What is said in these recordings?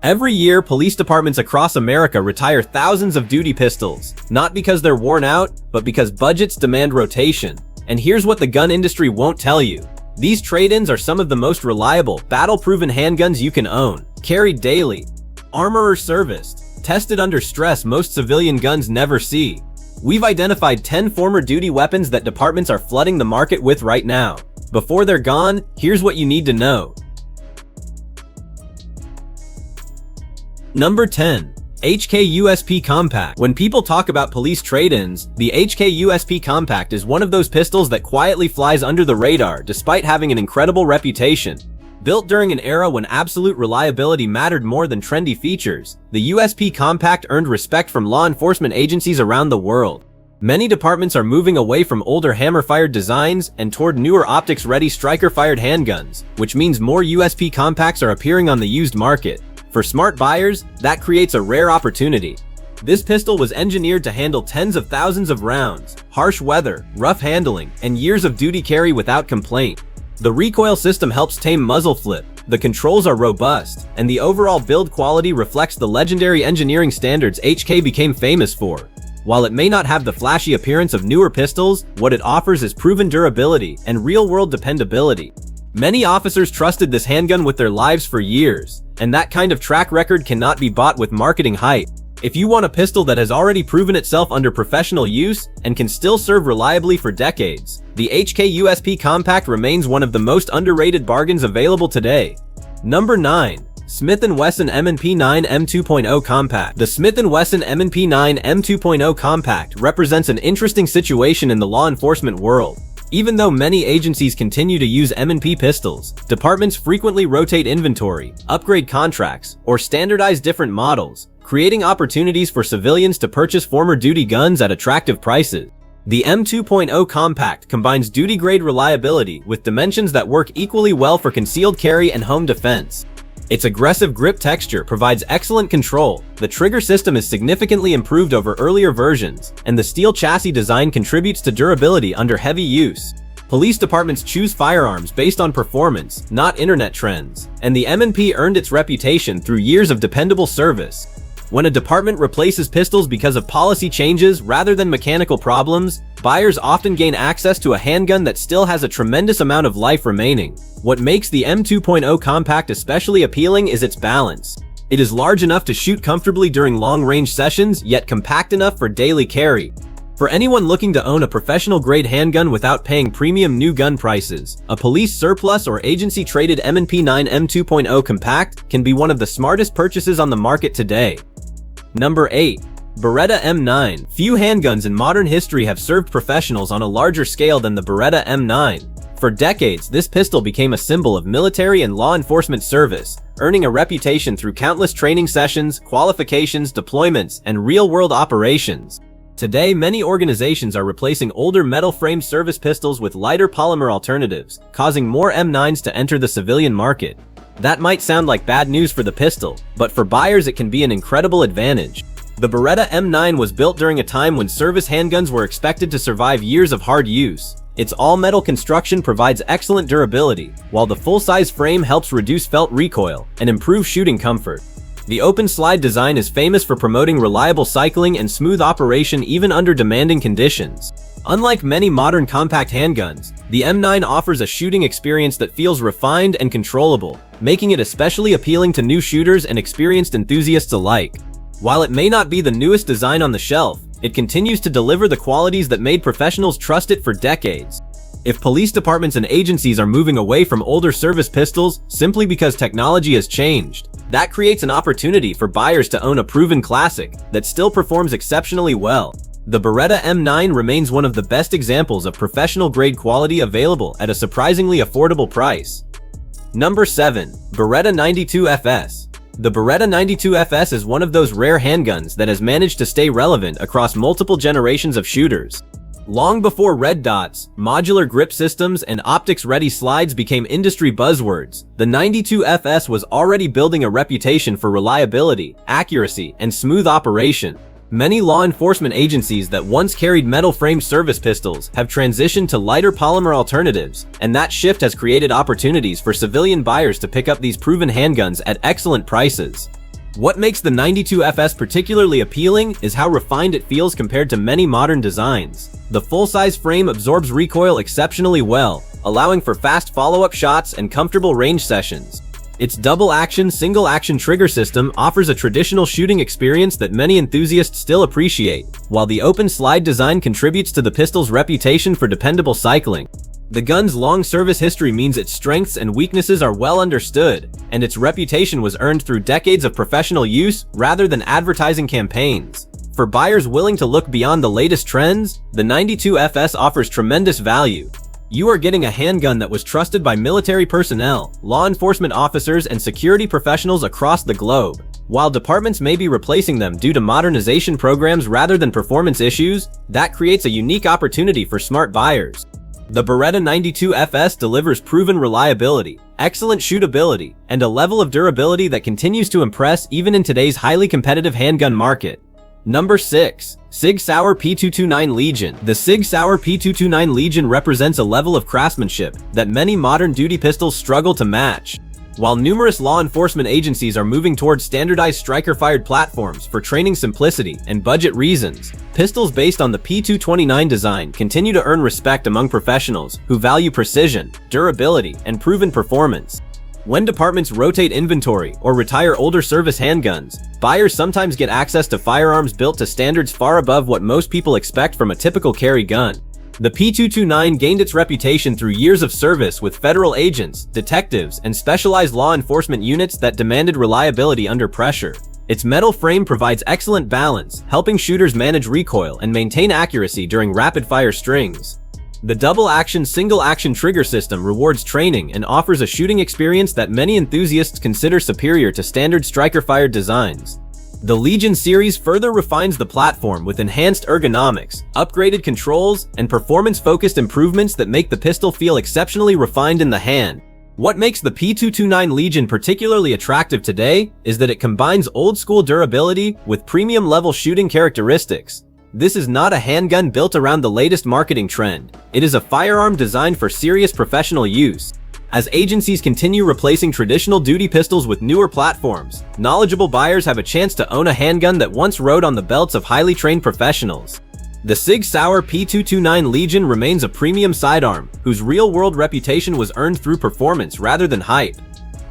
Every year, police departments across America retire thousands of duty pistols, not because they're worn out, but because budgets demand rotation. And here's what the gun industry won't tell you. These trade-ins are some of the most reliable, battle-proven handguns you can own, carried daily, armorer serviced, tested under stress most civilian guns never see. We've identified 10 former duty weapons that departments are flooding the market with right now. Before they're gone, here's what you need to know. Number 10. HK USP Compact. When people talk about police trade-ins, the HK USP Compact is one of those pistols that quietly flies under the radar despite having an incredible reputation. Built during an era when absolute reliability mattered more than trendy features, the USP Compact earned respect from law enforcement agencies around the world. Many departments are moving away from older hammer-fired designs and toward newer optics-ready striker-fired handguns, which means more USP Compacts are appearing on the used market. For smart buyers, that creates a rare opportunity. This pistol was engineered to handle tens of thousands of rounds, harsh weather, rough handling, and years of duty carry without complaint. The recoil system helps tame muzzle flip, the controls are robust, and the overall build quality reflects the legendary engineering standards HK became famous for. While it may not have the flashy appearance of newer pistols, what it offers is proven durability and real-world dependability. Many officers trusted this handgun with their lives for years, and that kind of track record cannot be bought with marketing hype. If you want a pistol that has already proven itself under professional use and can still serve reliably for decades, the HK USP Compact remains one of the most underrated bargains available today. Number 9. Smith & Wesson M9 M2.0 Compact. The Smith & Wesson M9 M2.0 Compact represents an interesting situation in the law enforcement world. Even though many agencies continue to use M&P pistols, departments frequently rotate inventory, upgrade contracts, or standardize different models, creating opportunities for civilians to purchase former duty guns at attractive prices. The M2.0 Compact combines duty-grade reliability with dimensions that work equally well for concealed carry and home defense. Its aggressive grip texture provides excellent control, the trigger system is significantly improved over earlier versions, and the steel chassis design contributes to durability under heavy use. Police departments choose firearms based on performance, not internet trends, and the M&P earned its reputation through years of dependable service. When a department replaces pistols because of policy changes rather than mechanical problems, buyers often gain access to a handgun that still has a tremendous amount of life remaining. What makes the M2.0 Compact especially appealing is its balance. It is large enough to shoot comfortably during long-range sessions, yet compact enough for daily carry. For anyone looking to own a professional-grade handgun without paying premium new gun prices, a police surplus or agency-traded M9 M2.0 Compact can be one of the smartest purchases on the market today. Number 8. Beretta M9. Few handguns in modern history have served professionals on a larger scale than the Beretta M9. For decades, this pistol became a symbol of military and law enforcement service, earning a reputation through countless training sessions, qualifications, deployments, and real-world operations. Today, many organizations are replacing older metal-framed service pistols with lighter polymer alternatives, causing more M9s to enter the civilian market. That might sound like bad news for the pistol, but for buyers it can be an incredible advantage. The Beretta M9 was built during a time when service handguns were expected to survive years of hard use. Its all-metal construction provides excellent durability, while the full-size frame helps reduce felt recoil and improve shooting comfort. The open slide design is famous for promoting reliable cycling and smooth operation even under demanding conditions. Unlike many modern compact handguns, the M9 offers a shooting experience that feels refined and controllable, making it especially appealing to new shooters and experienced enthusiasts alike. While it may not be the newest design on the shelf, it continues to deliver the qualities that made professionals trust it for decades. If police departments and agencies are moving away from older service pistols simply because technology has changed, that creates an opportunity for buyers to own a proven classic that still performs exceptionally well. The Beretta M9 remains one of the best examples of professional-grade quality available at a surprisingly affordable price. Number 7. Beretta 92FS. The Beretta 92FS is one of those rare handguns that has managed to stay relevant across multiple generations of shooters. Long before red dots, modular grip systems, and optics-ready slides became industry buzzwords, the 92FS was already building a reputation for reliability, accuracy, and smooth operation. Many law enforcement agencies that once carried metal-framed service pistols have transitioned to lighter polymer alternatives, and that shift has created opportunities for civilian buyers to pick up these proven handguns at excellent prices. What makes the 92FS particularly appealing is how refined it feels compared to many modern designs. The full-size frame absorbs recoil exceptionally well, allowing for fast follow-up shots and comfortable range sessions. Its double-action, single-action trigger system offers a traditional shooting experience that many enthusiasts still appreciate, while the open slide design contributes to the pistol's reputation for dependable cycling. The gun's long service history means its strengths and weaknesses are well understood, and its reputation was earned through decades of professional use rather than advertising campaigns. For buyers willing to look beyond the latest trends, the 92FS offers tremendous value. You are getting a handgun that was trusted by military personnel, law enforcement officers, and security professionals across the globe. While departments may be replacing them due to modernization programs rather than performance issues, that creates a unique opportunity for smart buyers. The Beretta 92FS delivers proven reliability, excellent shootability, and a level of durability that continues to impress even in today's highly competitive handgun market. Number 6. Sig Sauer P320 Legion. The Sig Sauer P320 Legion represents a level of craftsmanship that many modern duty pistols struggle to match. While numerous law enforcement agencies are moving towards standardized striker-fired platforms for training simplicity and budget reasons, pistols based on the P320 design continue to earn respect among professionals who value precision, durability, and proven performance. When departments rotate inventory or retire older service handguns, buyers sometimes get access to firearms built to standards far above what most people expect from a typical carry gun. The P320 gained its reputation through years of service with federal agents, detectives, and specialized law enforcement units that demanded reliability under pressure. Its metal frame provides excellent balance, helping shooters manage recoil and maintain accuracy during rapid-fire strings. The double-action, single-action trigger system rewards training and offers a shooting experience that many enthusiasts consider superior to standard striker-fired designs. The Legion series further refines the platform with enhanced ergonomics, upgraded controls, and performance-focused improvements that make the pistol feel exceptionally refined in the hand. What makes the P320 Legion particularly attractive today is that it combines old-school durability with premium-level shooting characteristics. This is not a handgun built around the latest marketing trend. It is a firearm designed for serious professional use. As agencies continue replacing traditional duty pistols with newer platforms, knowledgeable buyers have a chance to own a handgun that once rode on the belts of highly trained professionals. The Sig Sauer P320 Legion remains a premium sidearm, whose real-world reputation was earned through performance rather than hype.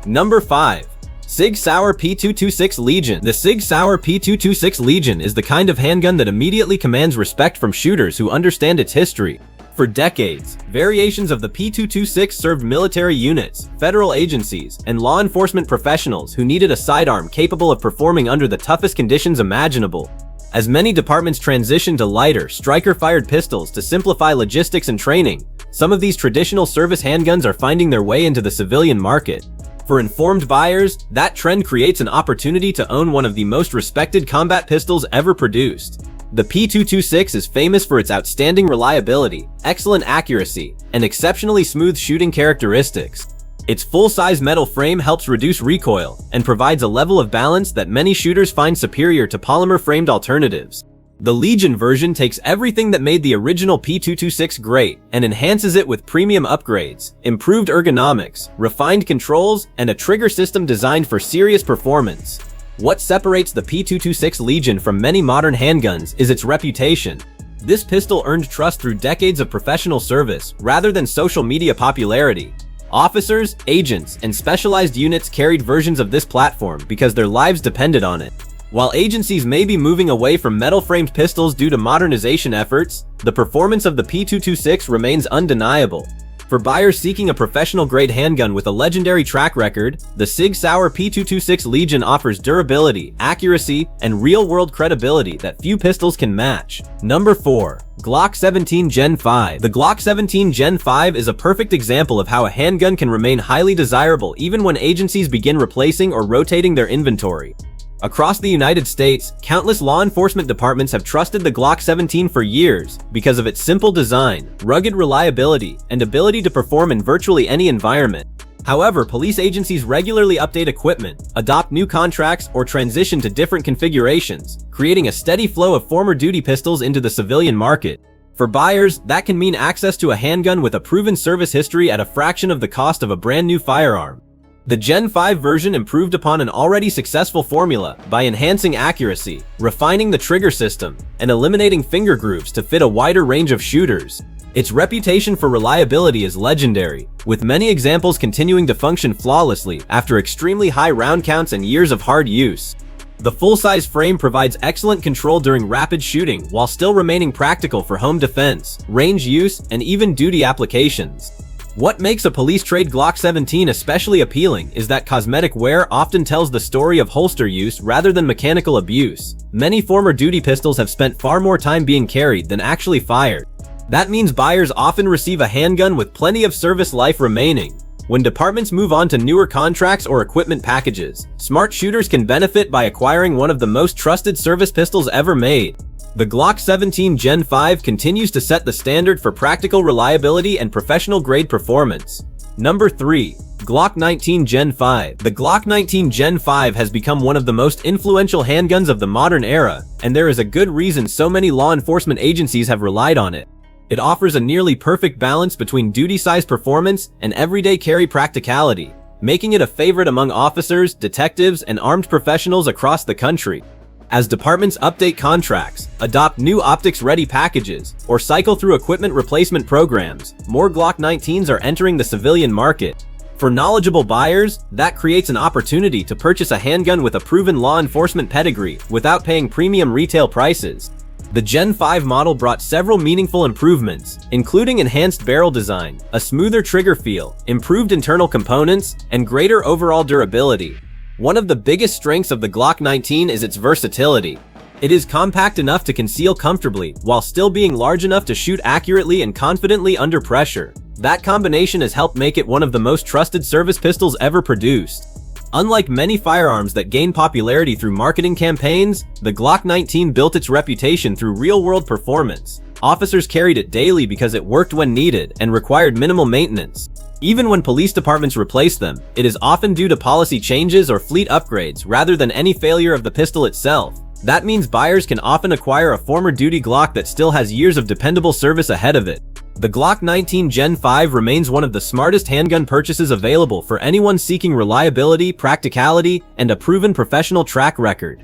Number 5. Sig Sauer P320 Legion. The Sig Sauer P320 Legion is the kind of handgun that immediately commands respect from shooters who understand its history. For decades, variations of the P320 served military units, federal agencies, and law enforcement professionals who needed a sidearm capable of performing under the toughest conditions imaginable. As many departments transition to lighter, striker-fired pistols to simplify logistics and training, some of these traditional service handguns are finding their way into the civilian market. For informed buyers, that trend creates an opportunity to own one of the most respected combat pistols ever produced. The P320 is famous for its outstanding reliability, excellent accuracy, and exceptionally smooth shooting characteristics. Its full-size metal frame helps reduce recoil and provides a level of balance that many shooters find superior to polymer-framed alternatives. The Legion version takes everything that made the original P320 great and enhances it with premium upgrades, improved ergonomics, refined controls, and a trigger system designed for serious performance. What separates the P320 Legion from many modern handguns is its reputation. This pistol earned trust through decades of professional service rather than social media popularity. Officers, agents, and specialized units carried versions of this platform because their lives depended on it. While agencies may be moving away from metal-framed pistols due to modernization efforts, the performance of the P320 remains undeniable. For buyers seeking a professional-grade handgun with a legendary track record, the Sig Sauer P320 Legion offers durability, accuracy, and real-world credibility that few pistols can match. Number 4. Glock 17 Gen 5. The Glock 17 Gen 5 is a perfect example of how a handgun can remain highly desirable even when agencies begin replacing or rotating their inventory. Across the United States, countless law enforcement departments have trusted the Glock 17 for years because of its simple design, rugged reliability, and ability to perform in virtually any environment. However, police agencies regularly update equipment, adopt new contracts, or transition to different configurations, creating a steady flow of former duty pistols into the civilian market. For buyers, that can mean access to a handgun with a proven service history at a fraction of the cost of a brand new firearm. The Gen 5 version improved upon an already successful formula by enhancing accuracy, refining the trigger system, and eliminating finger grooves to fit a wider range of shooters. Its reputation for reliability is legendary, with many examples continuing to function flawlessly after extremely high round counts and years of hard use. The full-size frame provides excellent control during rapid shooting while still remaining practical for home defense, range use, and even duty applications. What makes a police-trade Glock 17 especially appealing is that cosmetic wear often tells the story of holster use rather than mechanical abuse. Many former duty pistols have spent far more time being carried than actually fired. That means buyers often receive a handgun with plenty of service life remaining. When departments move on to newer contracts or equipment packages, smart shooters can benefit by acquiring one of the most trusted service pistols ever made. The Glock 17 Gen 5 continues to set the standard for practical reliability and professional-grade performance. Number 3. Glock 19 Gen 5. The Glock 19 Gen 5 has become one of the most influential handguns of the modern era, and there is a good reason so many law enforcement agencies have relied on it. It offers a nearly perfect balance between duty-sized performance and everyday carry practicality, making it a favorite among officers, detectives, and armed professionals across the country. As departments update contracts, adopt new optics-ready packages, or cycle through equipment replacement programs, more Glock 19s are entering the civilian market. For knowledgeable buyers, that creates an opportunity to purchase a handgun with a proven law enforcement pedigree without paying premium retail prices. The Gen 5 model brought several meaningful improvements, including enhanced barrel design, a smoother trigger feel, improved internal components, and greater overall durability. One of the biggest strengths of the Glock 19 is its versatility. It is compact enough to conceal comfortably while still being large enough to shoot accurately and confidently under pressure. That combination has helped make it one of the most trusted service pistols ever produced. Unlike many firearms that gain popularity through marketing campaigns, the Glock 19 built its reputation through real-world performance. Officers carried it daily because it worked when needed and required minimal maintenance. Even when police departments replace them, it is often due to policy changes or fleet upgrades rather than any failure of the pistol itself. That means buyers can often acquire a former duty Glock that still has years of dependable service ahead of it. The Glock 19 Gen 5 remains one of the smartest handgun purchases available for anyone seeking reliability, practicality, and a proven professional track record.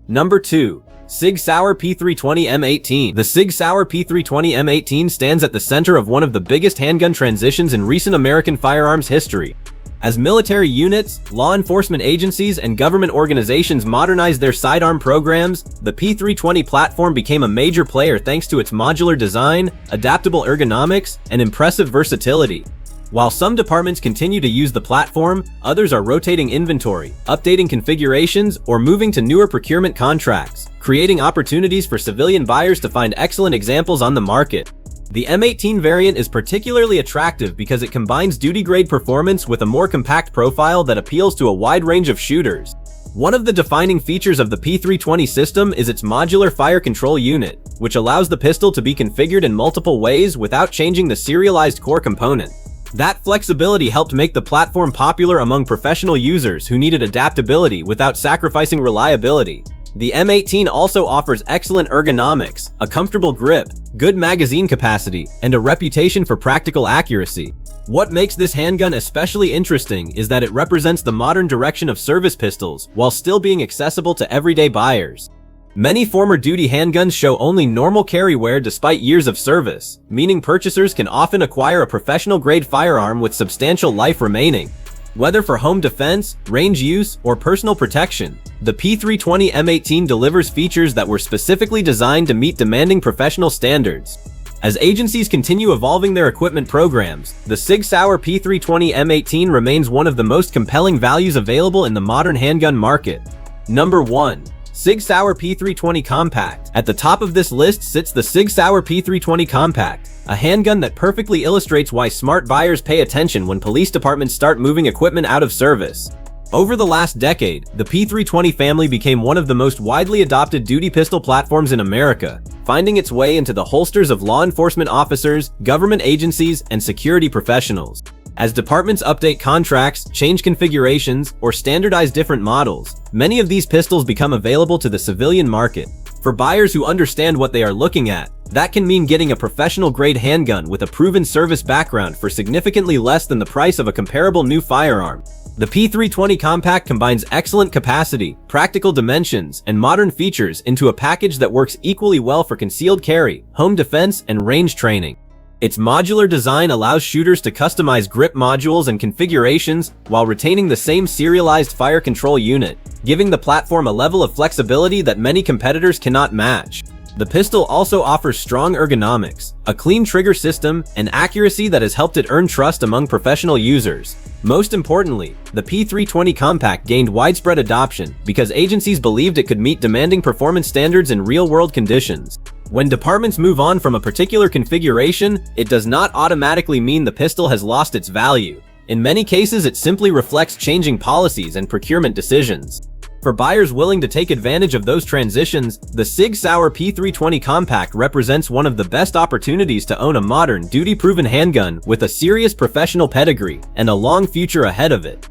Number 2. Sig Sauer P320 M18. The Sig Sauer P320 M18 stands at the center of one of the biggest handgun transitions in recent American firearms history. As military units, law enforcement agencies, and government organizations modernized their sidearm programs, the P320 platform became a major player thanks to its modular design, adaptable ergonomics, and impressive versatility. While some departments continue to use the platform, others are rotating inventory, updating configurations, or moving to newer procurement contracts, creating opportunities for civilian buyers to find excellent examples on the market. The M18 variant is particularly attractive because it combines duty-grade performance with a more compact profile that appeals to a wide range of shooters. One of the defining features of the P320 system is its modular fire control unit, which allows the pistol to be configured in multiple ways without changing the serialized core component. That flexibility helped make the platform popular among professional users who needed adaptability without sacrificing reliability. The M18 also offers excellent ergonomics, a comfortable grip, good magazine capacity, and a reputation for practical accuracy. What makes this handgun especially interesting is that it represents the modern direction of service pistols while still being accessible to everyday buyers. Many former duty handguns show only normal carry wear despite years of service, meaning purchasers can often acquire a professional-grade firearm with substantial life remaining. Whether for home defense, range use, or personal protection, the P320 M18 delivers features that were specifically designed to meet demanding professional standards. As agencies continue evolving their equipment programs, the Sig Sauer P320 M18 remains one of the most compelling values available in the modern handgun market. Number 1. Sig Sauer P320 Compact. At the top of this list sits the Sig Sauer P320 Compact, a handgun that perfectly illustrates why smart buyers pay attention when police departments start moving equipment out of service. Over the last decade, the P320 family became one of the most widely adopted duty pistol platforms in America, finding its way into the holsters of law enforcement officers, government agencies, and security professionals. As departments update contracts, change configurations, or standardize different models, many of these pistols become available to the civilian market. For buyers who understand what they are looking at, that can mean getting a professional-grade handgun with a proven service background for significantly less than the price of a comparable new firearm. The P320 Compact combines excellent capacity, practical dimensions, and modern features into a package that works equally well for concealed carry, home defense, and range training. Its modular design allows shooters to customize grip modules and configurations while retaining the same serialized fire control unit, giving the platform a level of flexibility that many competitors cannot match. The pistol also offers strong ergonomics, a clean trigger system, and accuracy that has helped it earn trust among professional users. Most importantly, the P320 Compact gained widespread adoption because agencies believed it could meet demanding performance standards in real-world conditions. When departments move on from a particular configuration, it does not automatically mean the pistol has lost its value. In many cases, it simply reflects changing policies and procurement decisions. For buyers willing to take advantage of those transitions, the Sig Sauer P320 Compact represents one of the best opportunities to own a modern, duty-proven handgun with a serious professional pedigree and a long future ahead of it.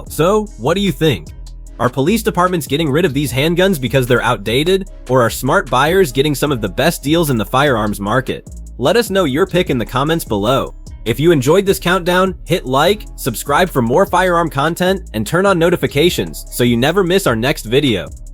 So, what do you think? Are police departments getting rid of these handguns because they're outdated, or are smart buyers getting some of the best deals in the firearms market? Let us know your pick in the comments below. If you enjoyed this countdown, hit like, subscribe for more firearm content, and turn on notifications so you never miss our next video.